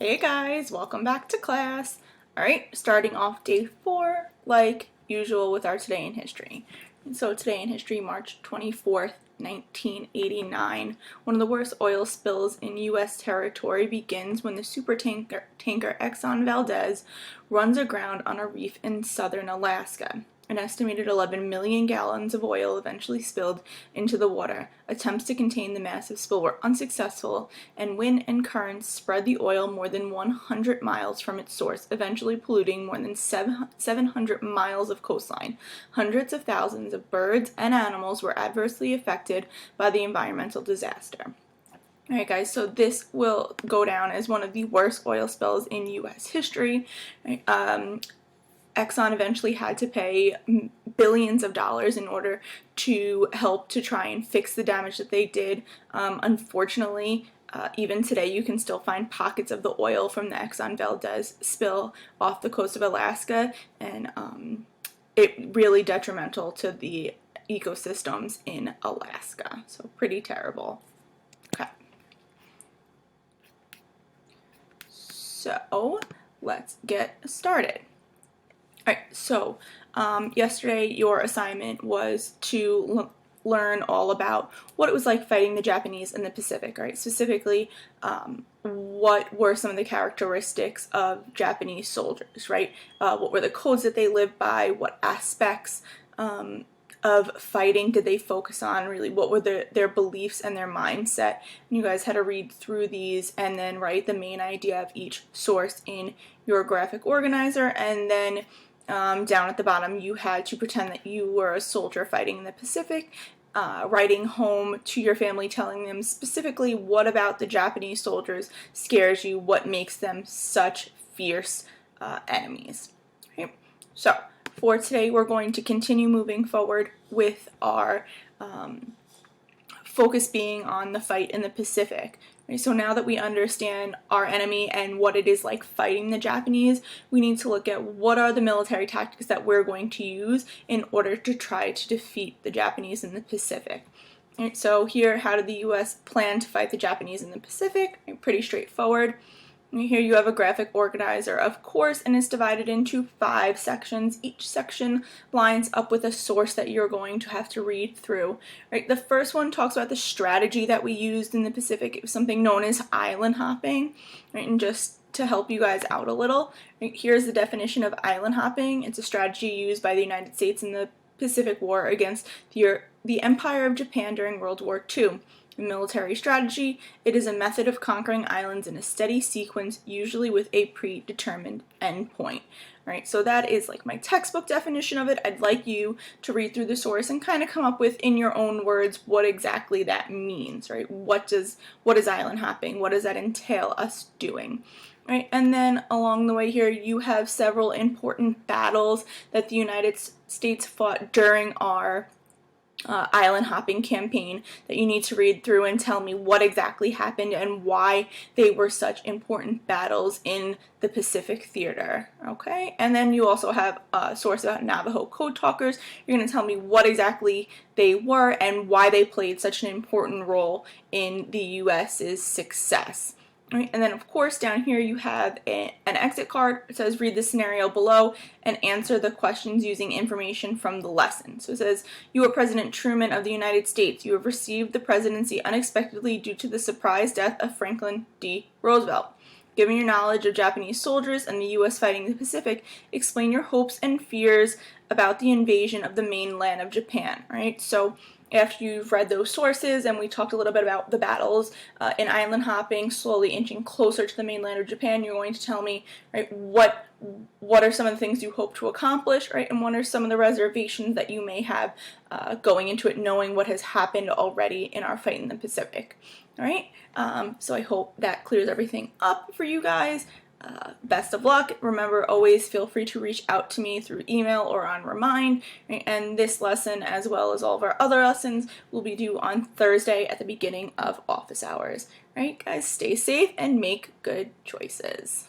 Hey guys, welcome back to class. Alright, starting off day 4, like usual with our Today in History. And so today in history, March 24th, 1989, one of the worst oil spills in U.S. territory begins when the supertanker Exxon Valdez runs aground on a reef in southern Alaska. An estimated 11 million gallons of oil eventually spilled into the water. Attempts to contain the massive spill were unsuccessful, and wind and currents spread the oil more than 100 miles from its source, eventually polluting more than 700 miles of coastline. Hundreds of thousands of birds and animals were adversely affected by the environmental disaster. Alright guys, so this will go down as one of the worst oil spills in U.S. history. Exxon eventually had to pay billions of dollars in order to help to try and fix the damage that they did. Unfortunately, even today you can still find pockets of the oil from the Exxon Valdez spill off the coast of Alaska, and it really detrimental to the ecosystems in Alaska. So pretty terrible. Okay. So let's get started. Alright, so yesterday your assignment was to learn all about what it was like fighting the Japanese in the Pacific, right? Specifically, what were some of the characteristics of Japanese soldiers, right? What were the codes that they lived by? What aspects of fighting did they focus on? Really, what were their beliefs and their mindset? And you guys had to read through these and then write the main idea of each source in your graphic organizer, and then down at the bottom you had to pretend that you were a soldier fighting in the Pacific, writing home to your family, telling them specifically what about the Japanese soldiers scares you, what makes them such fierce enemies. Okay? So for today we're going to continue moving forward with our focus being on the fight in the Pacific. So now that we understand our enemy and what it is like fighting the Japanese, we need to look at what are the military tactics that we're going to use in order to try to defeat the Japanese in the Pacific. Right, so here, how did the U.S. plan to fight the Japanese in the Pacific? Pretty straightforward. And here you have a graphic organizer, of course, and it's divided into 5 sections. Each section lines up with a source that you're going to have to read through. Right? The first one talks about the strategy that we used in the Pacific. It was something known as island hopping. Right? And just to help you guys out a little, right, here's the definition of island hopping. It's a strategy used by the United States in the Pacific War against the Empire of Japan during World War II. Military strategy, it is a method of conquering islands in a steady sequence, usually with a predetermined endpoint. Right, so that is like my textbook definition of it. I'd like you to read through the source and kind of come up with, in your own words, what exactly that means, right? What is island hopping? What does that entail us doing? Right, and then along the way here, you have several important battles that the United States fought during our island hopping campaign that you need to read through and tell me what exactly happened and why they were such important battles in the Pacific theater. Okay, and then you also have a source about Navajo code talkers. You're going to tell me what exactly they were and why they played such an important role in the U.S.'s success. Right, and then of course down here you have an exit card. It says read the scenario below and answer the questions using information from the lesson. So it says, you are President Truman of the United States. You have received the presidency unexpectedly due to the surprise death of Franklin D. Roosevelt. Given your knowledge of Japanese soldiers and the U.S. fighting the Pacific, explain your hopes and fears about the invasion of the mainland of Japan. Right, so after you've read those sources and we talked a little bit about the battles in island hopping, slowly inching closer to the mainland of Japan, you're going to tell me, right, what are some of the things you hope to accomplish, right, and what are some of the reservations that you may have going into it, knowing what has happened already in our fight in the Pacific. All right, so I hope that clears everything up for you guys. Best of luck. Remember, always feel free to reach out to me through email or on Remind. Right? And this lesson, as well as all of our other lessons, will be due on Thursday at the beginning of office hours. All right, guys, stay safe and make good choices.